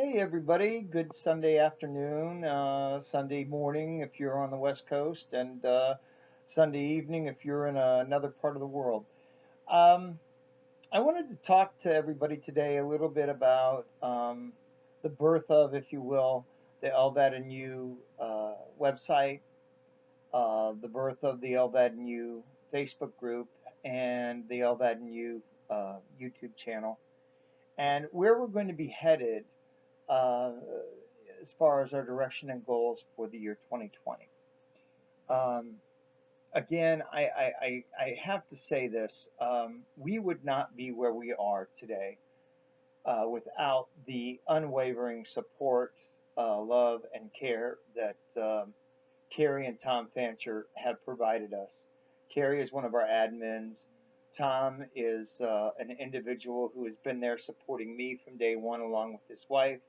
Hey everybody, good Sunday afternoon, Sunday morning if you're on the West Coast, and Sunday evening if you're in another part of the world. Um, I wanted to talk to everybody today a little bit about the birth of, if you will, the LVAD and U website, the birth of the LVAD and U Facebook group, and the LVAD and U YouTube channel, and where we're going to be headed uh, as far as our direction and goals for the year 2020. Um, Again, I have to say this. We would not be where we are today without the unwavering support, love, and care that Carrie and Tom Fancher have provided us. Carrie is one of our admins. Tom is an individual who has been there supporting me from day one, along with his wife.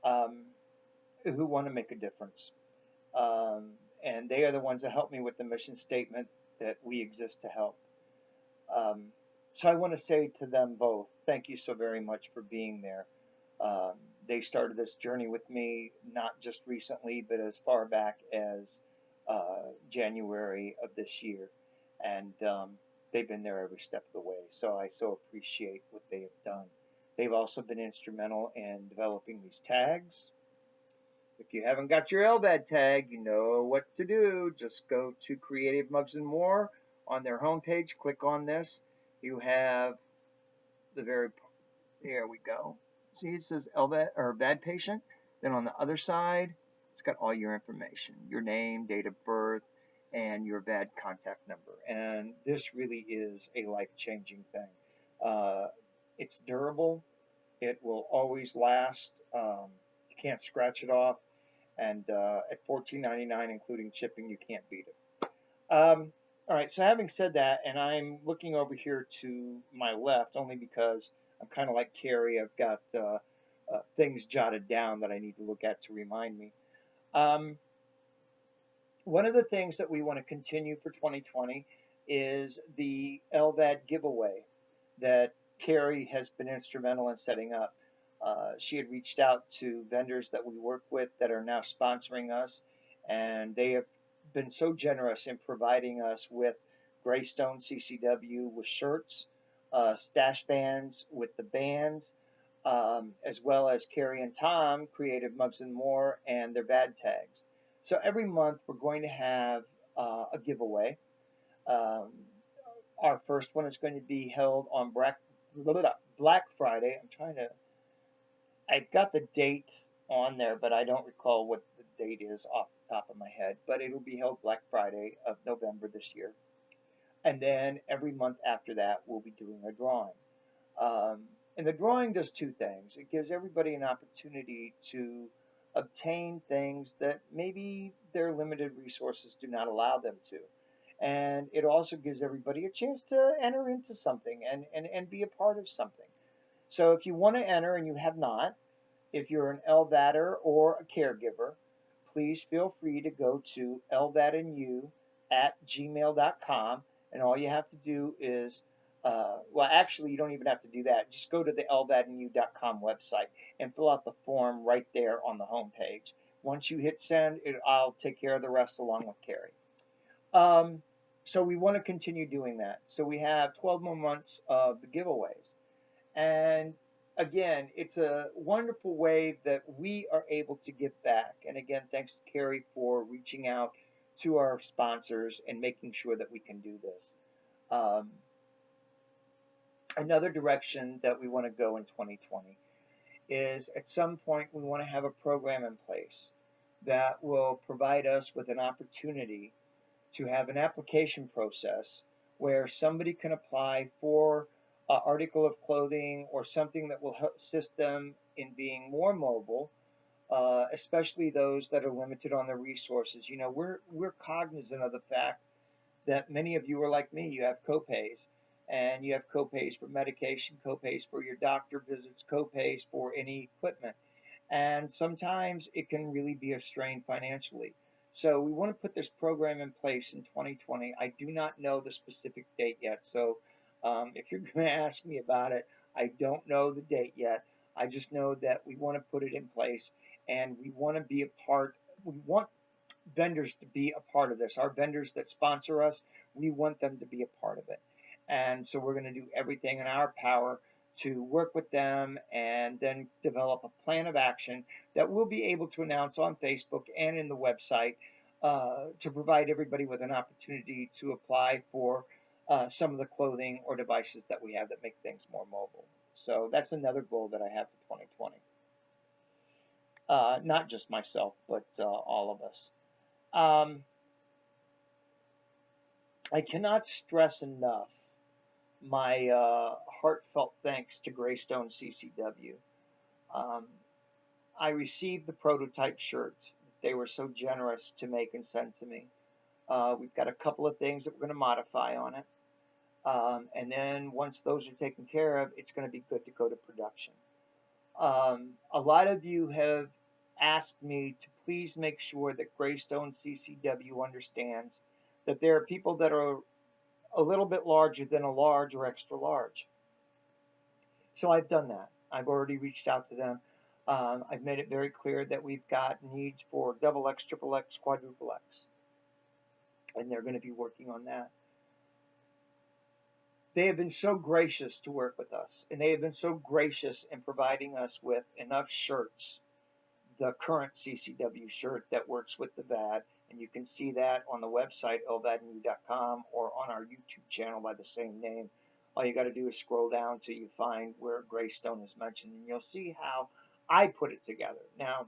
Um, who want to make a difference. Um, and they are the ones that help me with the mission statement that we exist to help. Um, so I want to say to them both, thank you so very much for being there. Um, they started this journey with me not just recently, but as far back as January of this year. And they've been there every step of the way. So I so appreciate what they have done. They've also been instrumental in developing these tags. If you haven't got your LVAD tag, you know what to do. Just go to Creative Mugs and More on their homepage. Click on this. You have the very, here we go. See, it says LVAD or VAD patient. Then on the other side, it's got all your information, your name, date of birth, and your VAD contact number. And this really is a life-changing thing. Uh, it's durable. It will always last. You can't scratch it off, and at $14.99 including shipping, you can't beat it. All right, so having said that, and I'm looking over here to my left only because I'm kind of like Carrie. I've got things jotted down that I need to look at to remind me. Um, One of the things that we want to continue for 2020 is the LVAD giveaway that Carrie has been instrumental in setting up. She had reached out to vendors that we work with that are now sponsoring us, and they have been so generous in providing us with Greystone CCW with shirts, stash bands with the bands, as well as Carrie and Tom, Creative Mugs and More, and their VAD tags. So every month we're going to have a giveaway. Um, our first one is going to be held on Black Friday. I've got the dates on there, but I don't recall what the date is off the top of my head. But it'll be held Black Friday of November this year. And then every month after that, we'll be doing a drawing. Um, and the drawing does two things. It gives everybody an opportunity to obtain things that maybe their limited resources do not allow them to. And it also gives everybody a chance to enter into something and be a part of something. So if you want to enter and you have not, if you're an LVADer or a caregiver, please feel free to go to lvadandyou@gmail.com, and all you have to do is, well, actually, you don't even have to do that. Just go to the lvadandyou.com website and fill out the form right there on the home page. Once you hit send, I'll take care of the rest along with Carrie. Um, so we want to continue doing that. So we have 12 more months of the giveaways. And again, it's a wonderful way that we are able to give back. And again, thanks to Carrie for reaching out to our sponsors and making sure that we can do this. Um, Another direction that we want to go in 2020 is at some point we want to have a program in place that will provide us with an opportunity to have an application process where somebody can apply for an article of clothing or something that will assist them in being more mobile, especially those that are limited on their resources. You know, we're cognizant of the fact that many of you are like me. You have copays, and you have copays for medication, copays for your doctor visits, copays for any equipment, and sometimes it can really be a strain financially. So we want to put this program in place in 2020. I do not know the specific date yet, so if you're going to ask me about it, I don't know the date yet. I just know that we want to put it in place, and we want to be a part. We want vendors to be a part of this. Our vendors that sponsor us, we want them to be a part of it. And so we're going to do everything in our power to work with them and then develop a plan of action that we'll be able to announce on Facebook and in the website to provide everybody with an opportunity to apply for some of the clothing or devices that we have that make things more mobile. So that's another goal that I have for 2020. Not just myself, but all of us. Um, I cannot stress enough my heartfelt thanks to Greystone CCW. Um, I received the prototype shirt that they were so generous to make and send to me. We've got a couple of things that we're going to modify on it. And then once those are taken care of, it's going to be good to go to production. A lot of you have asked me to please make sure that Greystone CCW understands that there are people that are a little bit larger than a large or extra large. So I've done that. I've already reached out to them. I've made it very clear that we've got needs for double X, triple X, quadruple X, and they're going to be working on that. They have been so gracious to work with us, and they have been so gracious in providing us with enough shirts, the current CCW shirt that works with the VAD, and you can see that on the website, lvadnew.com, or on our YouTube channel by the same name. All you got to do is scroll down till you find where Greystone is mentioned, and you'll see how I put it together. Now,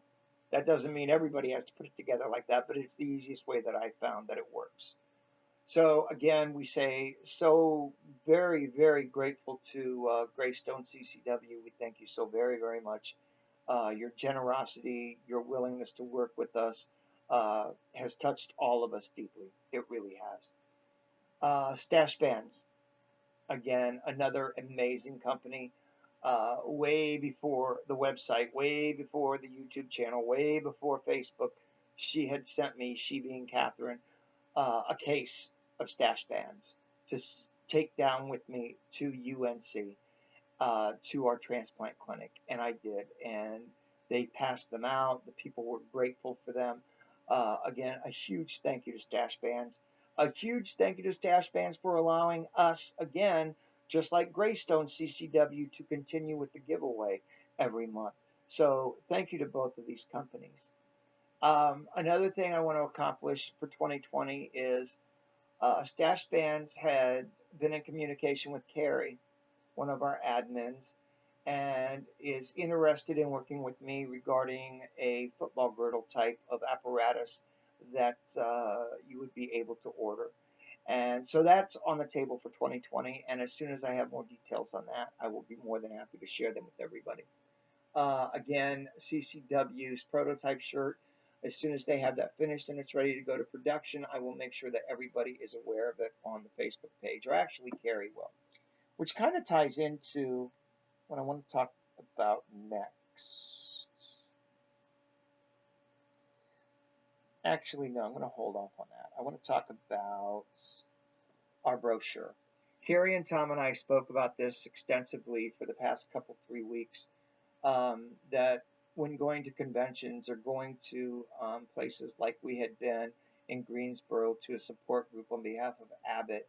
that doesn't mean everybody has to put it together like that, but it's the easiest way that I found that it works. So again, we say so very, very grateful to Greystone CCW. We thank you so very, very much. Your generosity, your willingness to work with us has touched all of us deeply. It really has. Stash Bands, again, another amazing company. Way before the website, way before the YouTube channel, way before Facebook, she had sent me, she being Catherine, a case of Stash Bands to take down with me to UNC, to our transplant clinic, and I did, and they passed them out. The people were grateful for them. Again, a huge thank you to Stash Bands. A huge thank you to Stash Bands for allowing us, again, just like Greystone CCW, to continue with the giveaway every month. So thank you to both of these companies. Another thing I want to accomplish for 2020 is Stash Bands had been in communication with Carrie, one of our admins, and is interested in working with me regarding a football girdle type of apparatus that you would be able to order. And so that's on the table for 2020. And as soon as I have more details on that, I will be more than happy to share them with everybody. Again, CCW's prototype shirt, as soon as they have that finished and it's ready to go to production, I will make sure that everybody is aware of it on the Facebook page, or actually Carrie will, which kind of ties into what I want to talk about next. Actually, no, I'm going to hold off on that. I want to talk about our brochure. Carrie and Tom and I spoke about this extensively for the past couple, 3 weeks, that when going to conventions or going to places like we had been in Greensboro to a support group on behalf of Abbott,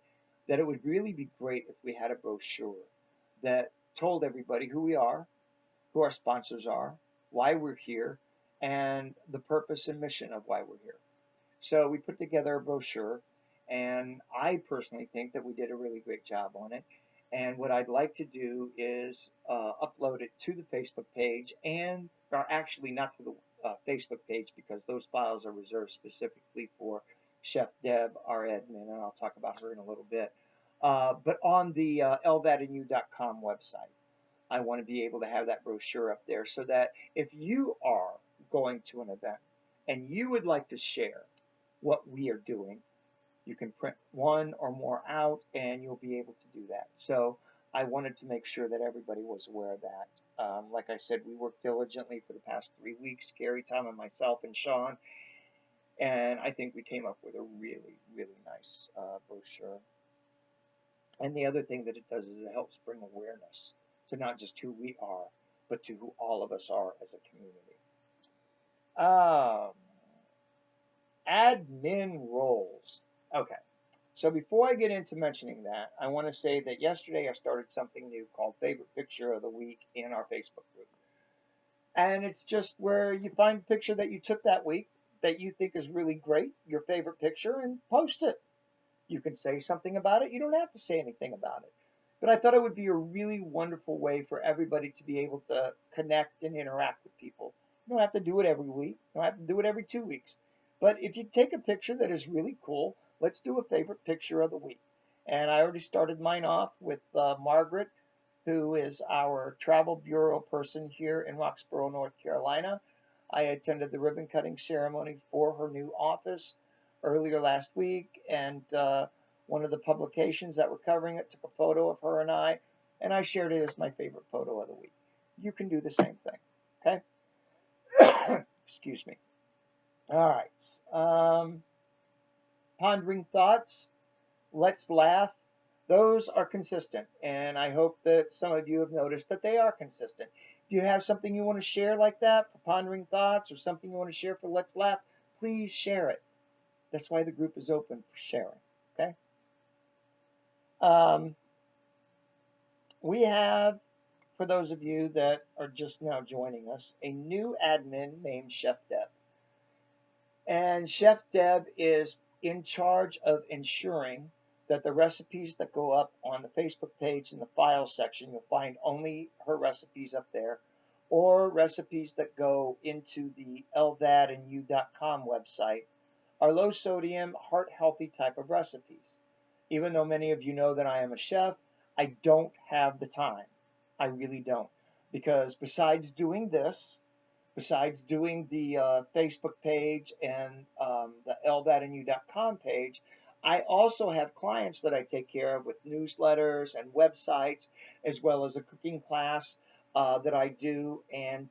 that it would really be great if we had a brochure that told everybody who we are, who our sponsors are, why we're here, and the purpose and mission of why we're here. So we put together a brochure, and I personally think that we did a really great job on it. And what I'd like to do is upload it to the Facebook page, and or actually not to the Facebook page, because those files are reserved specifically for Chef Deb, our admin, and I'll talk about her in a little bit. But on the lvadnew.com website, I want to be able to have that brochure up there so that if you are going to an event and you would like to share what we are doing, you can print one or more out and you'll be able to do that. So I wanted to make sure that everybody was aware of that. Like I said, we worked diligently for the past 3 weeks, Gary, Tom, and myself, and Sean, and I think we came up with a really, really nice brochure. And the other thing that it does is it helps bring awareness to not just who we are, but to who all of us are as a community. Um, Admin roles. Okay. So before I get into mentioning that, I want to say that yesterday I started something new called Favorite Picture of the Week in our Facebook group. And it's just where you find a picture that you took that week that you think is really great, your favorite picture, and post it. You can say something about it. You don't have to say anything about it. But I thought it would be a really wonderful way for everybody to be able to connect and interact with people. You don't have to do it every week. You don't have to do it every 2 weeks. But if you take a picture that is really cool, let's do a favorite picture of the week. And I already started mine off with Margaret, who is our travel bureau person here in Roxborough, North Carolina. I attended the ribbon cutting ceremony for her new office earlier last week, and one of the publications that were covering it took a photo of her and I shared it as my favorite photo of the week. You can do the same thing, okay? Excuse me. All right. Pondering Thoughts, Let's Laugh. Those are consistent, and I hope that some of you have noticed that they are consistent. If you have something you want to share like that for Pondering Thoughts or something you want to share for Let's Laugh, please share it. That's why the group is open for sharing, okay? Um, we have, for those of you that are just now joining us, a new admin named Chef Deb. And Chef Deb is in charge of ensuring that the recipes that go up on the Facebook page in the file section, you'll find only her recipes up there, or recipes that go into the LVADandU.com website, are low sodium, heart healthy type of recipes. Even though many of you know that I am a chef, I don't have the time. I really don't. Because besides doing this, besides doing the Facebook page and the LVADandU.com page, I also have clients that I take care of with newsletters and websites, as well as a cooking class that I do and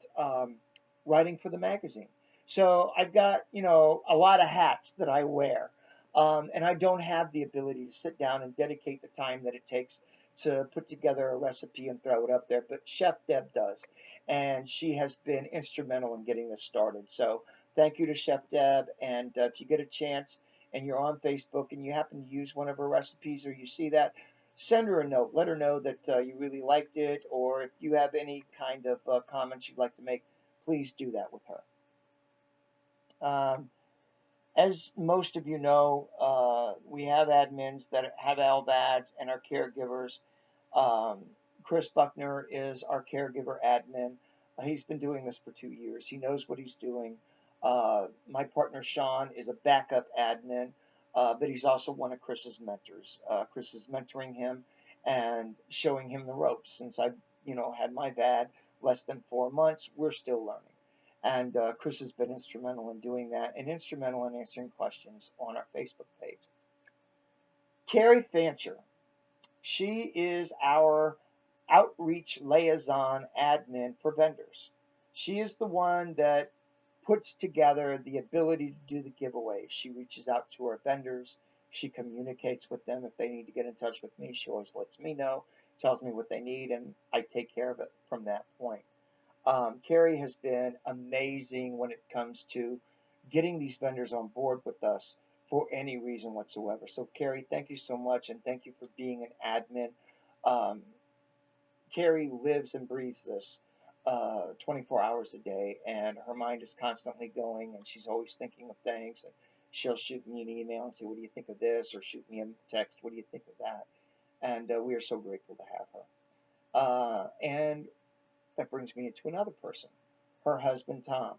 writing for the magazine. So I've got, a lot of hats that I wear. And I don't have the ability to sit down and dedicate the time that it takes to put together a recipe and throw it up there. But Chef Deb does. And she has been instrumental in getting this started. So thank you to Chef Deb. And if you get a chance and you're on Facebook and you happen to use one of her recipes or you see that, send her a note. Let her know that you really liked it. Or if you have any kind of comments you'd like to make, please do that with her. As most of you know, we have admins that have LVADs and are caregivers. Chris Buckner is our caregiver admin. He's been doing this for 2 years. He knows what he's doing. My partner Sean is a backup admin, but he's also one of Chris's mentors. Chris is mentoring him and showing him the ropes. Since I've had my VAD less than 4 months, we're still learning. And Chris has been instrumental in doing that and instrumental in answering questions on our Facebook page. Carrie Fancher. She is our outreach liaison admin for vendors. She is the one that puts together the ability to do the giveaway. She reaches out to our vendors. She communicates with them. If they need to get in touch with me, she always lets me know, tells me what they need, and I take care of it from that point. Carrie has been amazing when it comes to getting these vendors on board with us for any reason whatsoever. So, Carrie, thank you so much, and thank you for being an admin. Carrie lives and breathes this 24 hours a day, and her mind is constantly going, and she's always thinking of things. And she'll shoot me an email and say, "What do you think of this?" Or shoot me a text, "What do you think of that?" And we are so grateful to have her. And that brings me to another person, her husband, Tom.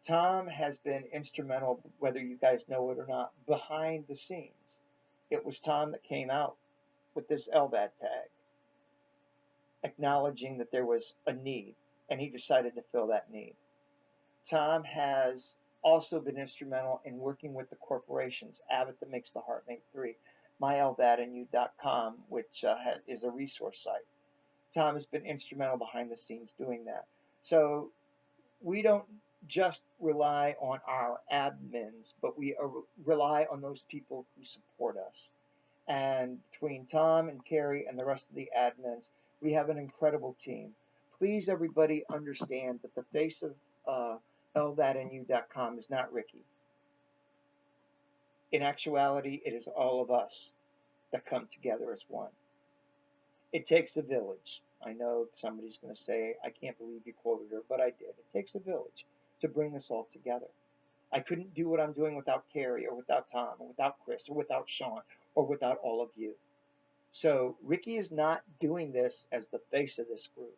Tom has been instrumental, whether you guys know it or not, behind the scenes. It was Tom that came out with this LVAD tag, acknowledging that there was a need, and he decided to fill that need. Tom has also been instrumental in working with the corporations, Abbott that makes the HeartMate 3, MyLVADandU.com, which is a resource site. Tom has been instrumental behind the scenes doing that. So we don't just rely on our admins, but we rely on those people who support us. And between Tom and Carrie and the rest of the admins, we have an incredible team please, everybody, understand that the face of LVADNU.com is not Ricky. In actuality, it is all of us that come together as one. It takes a village. I know somebody's going to say, I can't believe you quoted her, but I did. It takes a village to bring this all together. I couldn't do what I'm doing without Carrie or without Tom or without Chris or without Sean or without all of you. So Ricky is not doing this as the face of this group.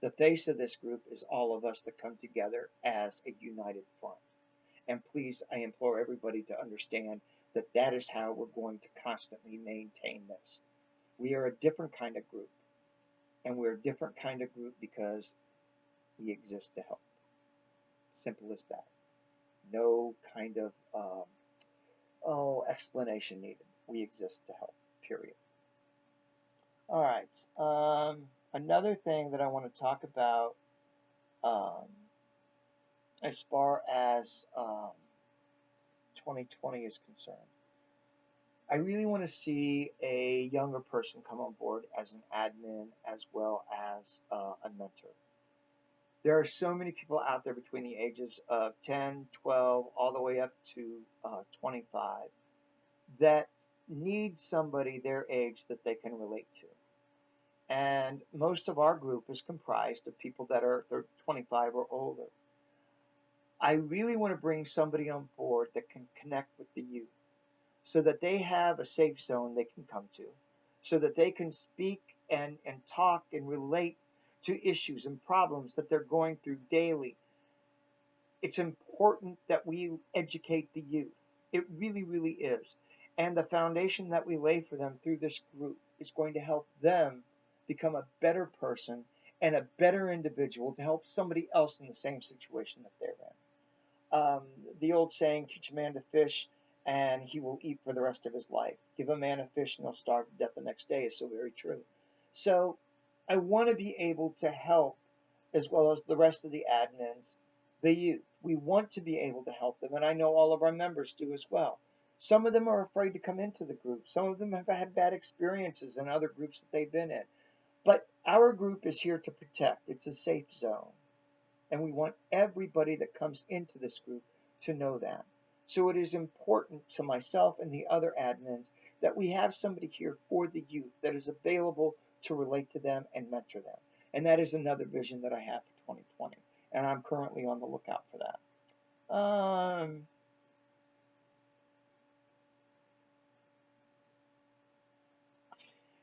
The face of this group is all of us that come together as a united front. And please, I implore everybody to understand that that is how we're going to constantly maintain this. We are a different kind of group. And we're a different kind of group because we exist to help. Simple as that. No kind of explanation needed. We exist to help, period. All right. Another thing that I want to talk about as far as 2020 is concerned, I really want to see a younger person come on board as an admin as well as a mentor. There are so many people out there between the ages of 10, 12, all the way up to 25 that need somebody their age that they can relate to. And most of our group is comprised of people that are 25 or older. I really want to bring somebody on board that can connect with the youth so that they have a safe zone they can come to, so that they can speak and talk and relate to issues and problems that they're going through daily. It's important that we educate the youth. It really, really is. And the foundation that we lay for them through this group is going to help them become a better person and a better individual to help somebody else in the same situation that they're in. The old saying, teach a man to fish and he will eat for the rest of his life. Give a man a fish and he'll starve to death the next day is so very true. So I want to be able to help, as well as the rest of the admins, the youth. We want to be able to help them, and I know all of our members do as well. Some of them are afraid to come into the group. Some of them have had bad experiences in other groups that they've been in. But our group is here to protect. It's a safe zone. And we want everybody that comes into this group to know that. So it is important to myself and the other admins that we have somebody here for the youth that is available to relate to them and mentor them. And that is another vision that I have for 2020. And I'm currently on the lookout for that.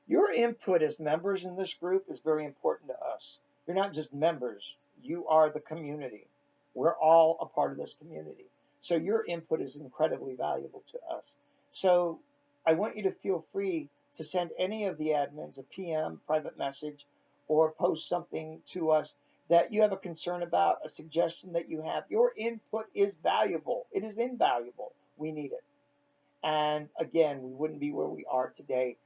Your input as members in this group is very important to us. You're not just members. You are the community. We're all a part of this community. So your input is incredibly valuable to us. So I want you to feel free to send any of the admins a PM, private message, or post something to us that you have a concern about, a suggestion that you have. Your input is valuable. It is invaluable. We need it. And again, we wouldn't be where we are today.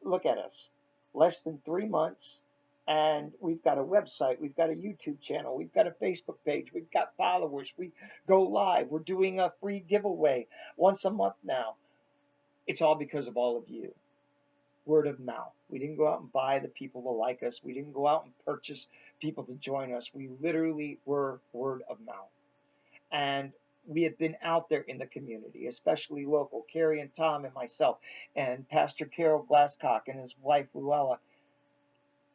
Look at us. Less than 3 months, and we've got a website, we've got a YouTube channel, we've got a Facebook page, we've got followers, we go live, we're doing a free giveaway once a month now. It's all because of all of you. Word of mouth. We didn't go out and buy the people to like us. We didn't go out and purchase people to join us. We literally were word of mouth. And we have been out there in the community, especially local. Carrie and Tom and myself and Pastor Carol Glasscock and his wife Luella.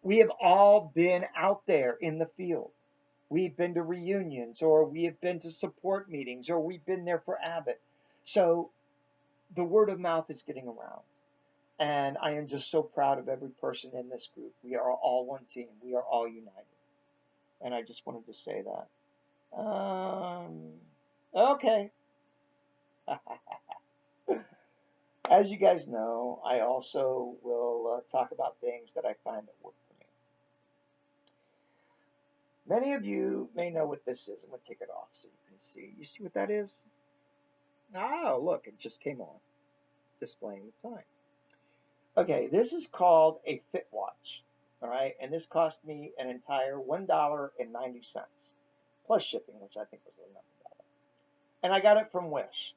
We have all been out there in the field. We've been to reunions, or we have been to support meetings, or we've been there for Abbott. So the word of mouth is getting around. And I am just so proud of every person in this group. We are all one team. We are all united. And I just wanted to say that. Okay. As you guys know, I also will talk about things that I find that work for me. Many of you may know what this is. I'm going to take it off so you can see. You see what that is? Oh, look, it just came on, displaying the time. Okay, this is called a Fit Watch, all right? And this cost me an entire $1.90, plus shipping, which I think was $11. And I got it from Wish.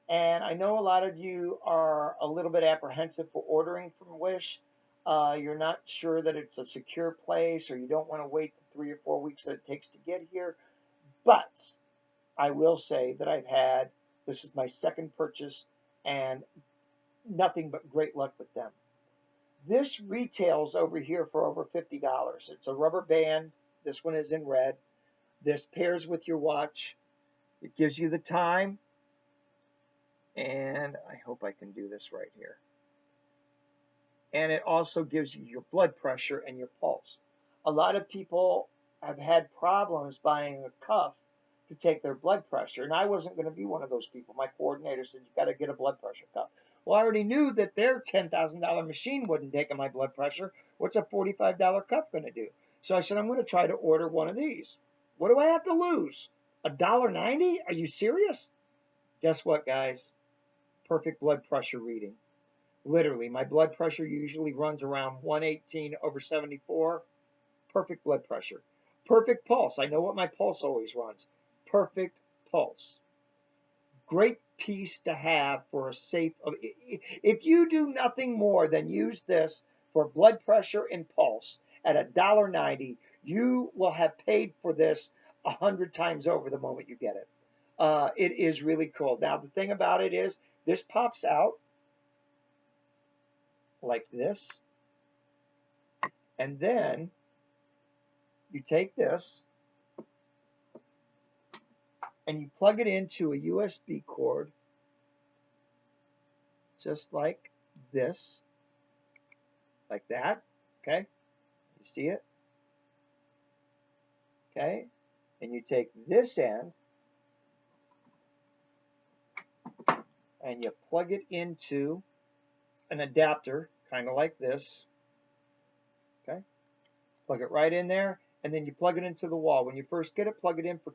And I know a lot of you are a little bit apprehensive for ordering from Wish. you're not sure that it's a secure place, or you don't want to wait the 3 or 4 weeks that it takes to get here. But I will say that this is my second purchase, and nothing but great luck with them. This retails over here for over $50. It's a rubber band. This one is in red. This pairs with your watch. It gives you the time, and I hope I can do this right here. And it also gives you your blood pressure and your pulse. A lot of people have had problems buying a cuff to take their blood pressure, and I wasn't going to be one of those people. My coordinator said, you got to get a blood pressure cuff. Well, I already knew that their $10,000 machine wasn't taking my blood pressure. What's a $45 cuff going to do? So I said, I'm going to try to order one of these. What do I have to lose? $1.90? Are you serious? Guess what, guys? Perfect blood pressure reading. Literally, my blood pressure usually runs around 118/74. Perfect blood pressure. Perfect pulse. I know what my pulse always runs. Perfect pulse. Great piece to have for a safe. If you do nothing more than use this for blood pressure and pulse at $1.90, you will have paid for this 100 times over the moment you get it. It is really cool. Now, the thing about it is, this pops out like this, and then you take this and you plug it into a USB cord, just like this, like that. Okay, you see it? Okay, and you take this end and you plug it into an adapter, kind of like this. Okay, plug it right in there, and then you plug it into the wall. When you first get it, plug it in for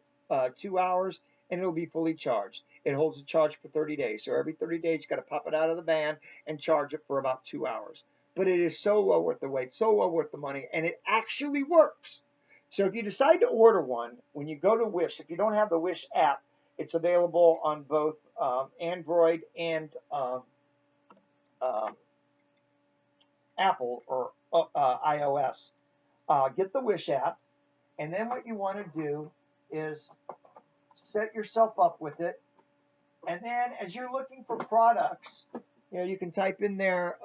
2 hours, and it'll be fully charged. It holds a charge for 30 days. So every 30 days, you got to pop it out of the band and charge it for about 2 hours. But it is so well worth the wait, so well worth the money, and it actually works. So if you decide to order one, when you go to Wish, if you don't have the Wish app, it's available on both Android and Apple or iOS. Get the Wish app, and then what you want to do is set yourself up with it, and then as you're looking for products, you can type in there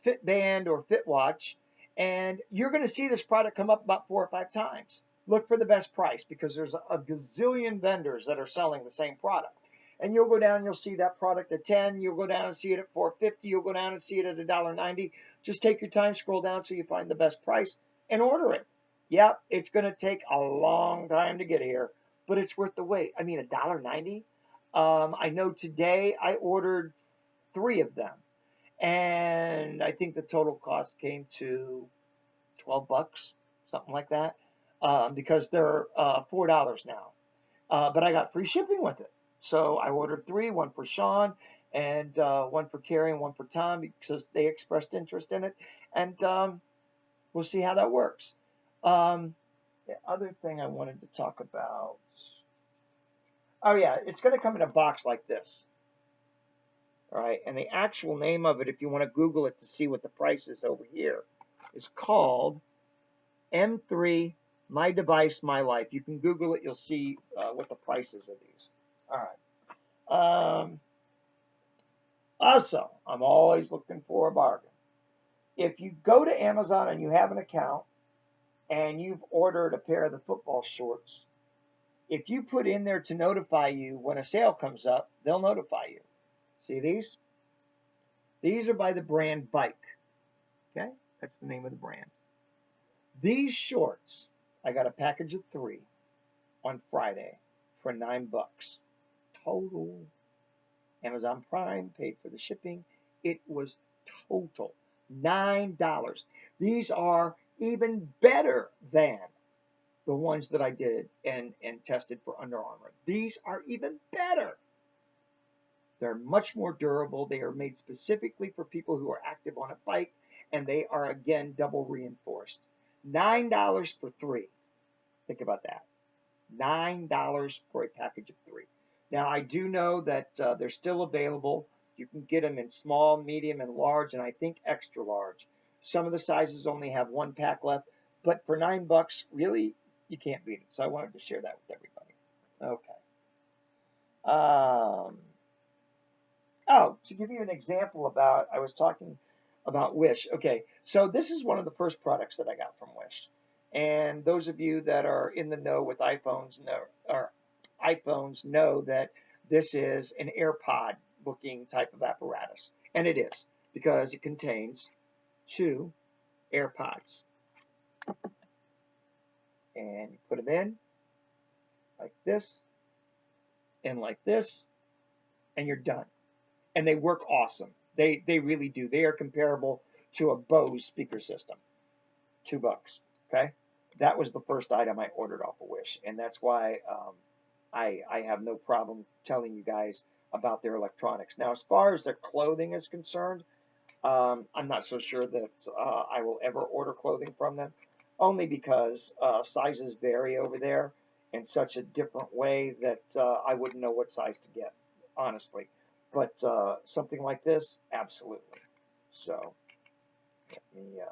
Fitband or Fitwatch, and you're going to see this product come up about 4 or 5 times. Look for the best price, because there's a gazillion vendors that are selling the same product. And you'll go down and you'll see that product at 10, you'll go down and see it at $4.50, you'll go down and see it at $1.90. Just take your time, scroll down so you find the best price, and order it. Yeah, it's going to take a long time to get here, but it's worth the wait. I mean, $1.90? I know today I ordered 3 of them, and I think the total cost came to $12, something like that, because they're $4 now. But I got free shipping with it. So I ordered 3, one for Sean, and one for Carrie, and one for Tom, because they expressed interest in it. And we'll see how that works. The other thing I wanted to talk about. Oh, yeah, it's going to come in a box like this. All right, and the actual name of it, if you want to Google it to see what the price is over here, is called M3 My Device, My Life. You can Google it. You'll see what the price is of these. All right. Also, I'm always looking for a bargain. If you go to Amazon and you have an account and you've ordered a pair of the football shorts, if you put in there to notify you when a sale comes up, they'll notify you. See these? These are by the brand Bike. Okay? That's the name of the brand. These shorts, I got a package of 3 on Friday for $9 total. Amazon Prime paid for the shipping. It was total $9. These are even better than the ones that I did and tested for Under Armour. These are even better. They're much more durable. They are made specifically for people who are active on a bike, and they are, again, double reinforced. $9 for 3. Think about that. $9 for a package of 3. Now, I do know that they're still available. You can get them in small, medium, and large, and I think extra large. Some of the sizes only have one pack left, but for $9, really, you can't beat it. So I wanted to share that with everybody. Okay. Oh, to give you an example about, I was talking about Wish. Okay, so this is one of the first products that I got from Wish. And those of you that are in the know with iPhones know that this is an AirPod looking type of apparatus. And it is, because it contains two AirPods. And you put them in like this and like this, and you're done. And they work awesome. They really do. They are comparable to a Bose speaker system. $2. Okay, that was the first item I ordered off of Wish, and that's why I have no problem telling you guys about their electronics. Now, as far as their clothing is concerned, I'm not so sure that I will ever order clothing from them, only because sizes vary over there in such a different way that I wouldn't know what size to get, honestly. But something like this, absolutely. So let me get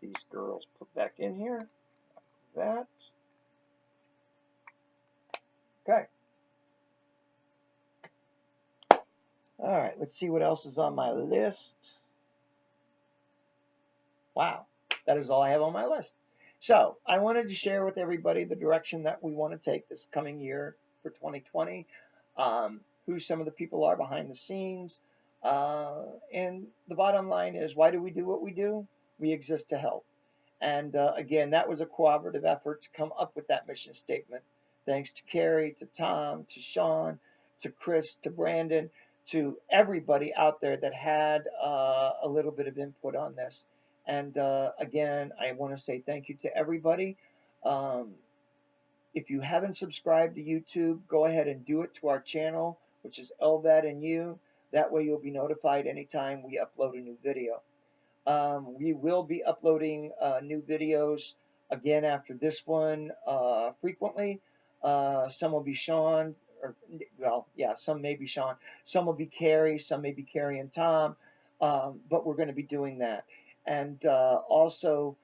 these girls put back in here. Like that. Okay. All right, let's see what else is on my list. Wow, that is all I have on my list. So I wanted to share with everybody the direction that we want to take this coming year for 2020, who some of the people are behind the scenes. And the bottom line is, why do we do what we do? We exist to help. And again, that was a cooperative effort to come up with that mission statement. Thanks to Carrie, to Tom, to Sean, to Chris, to Brandon, to everybody out there that had a little bit of input on this. And again, I want to say thank you to everybody. If you haven't subscribed to YouTube, go ahead and do it to our channel, which is LVAD and You. That way you'll be notified anytime we upload a new video. We will be uploading new videos again after this one frequently. Some will be Sean, or well, yeah, some may be Sean. Some will be Carrie, some may be Carrie and Tom, but we're going to be doing that. And also,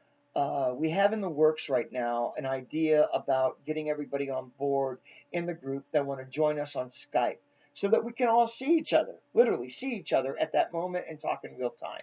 we have in the works right now an idea about getting everybody on board in the group that want to join us on Skype so that we can all see each other, literally see each other at that moment and talk in real time.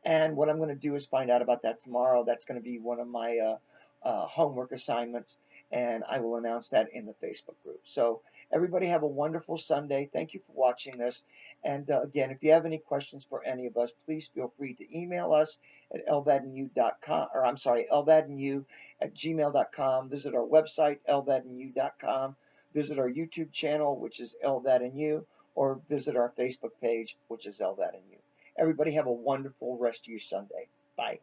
And what I'm going to do is find out about that tomorrow. That's going to be one of my homework assignments, and I will announce that in the Facebook group. So everybody have a wonderful Sunday. Thank you for watching this. And again, if you have any questions for any of us, please feel free to email us at lvadandyou.com, or I'm sorry, lvadandyou@gmail.com. Visit our website, lvadandyou.com. Visit our YouTube channel, which is LVAD and You, or visit our Facebook page, which is LVAD and You. Everybody have a wonderful rest of your Sunday. Bye.